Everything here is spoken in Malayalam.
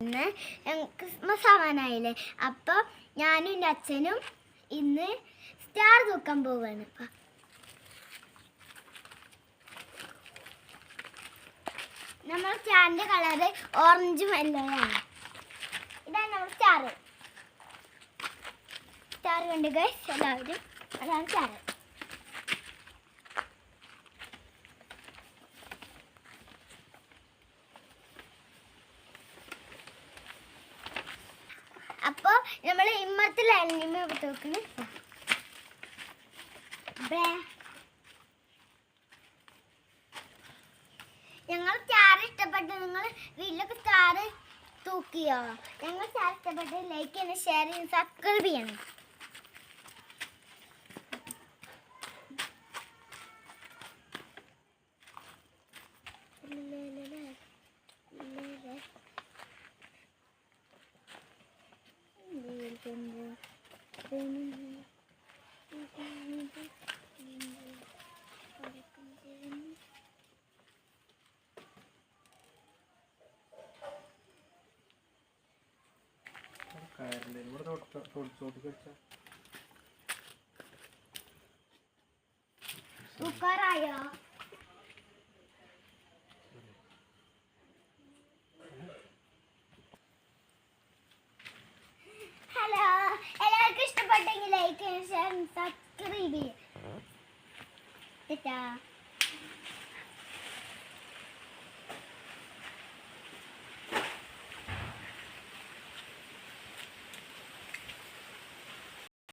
ഇന്ന് ക്രിസ്മസ് ആവാനായില്ലേ, അപ്പോൾ ഞാനും എൻ്റെ അച്ഛനും ഇന്ന് സ്റ്റാർ തൂക്കാൻ പോവുകയാണ്. നമ്മൾ സ്റ്റാറിൻ്റെ കളറ് ഓറഞ്ചും യെല്ലോയാണ്. ഇതാണ് നമ്മൾ സ്റ്റാർ കണ്ട് ഗൈസ് എല്ലാവരും. അതാണ് സ്റ്റാർ. അപ്പോൾ നമ്മൾ ഇമ്മത്തിൽ അനിമ നോക്കുന്നു. ഞങ്ങൾ സ്റ്റാർ ഇഷ്ടപ്പെട്ടു. നിങ്ങൾ വീട്ടിലൊക്കെ സ്റ്റാർ തൂക്കിയോ? ഞങ്ങൾ സ്റ്റാർ ഇഷ്ടപ്പെട്ട് ലൈക്ക് ചെയ്യണം, ഷെയർ ചെയ്യണം, സബ്സ്ക്രൈബ് ചെയ്യണം. ഉക്കാറായോ? ഹലോ, എല്ലാവർക്കും ഇഷ്ടപ്പെട്ടെങ്കിൽ ലൈക്ക് ചെയ്യാൻ, സബ്സ്ക്രൈബ് ചെയ്യാം.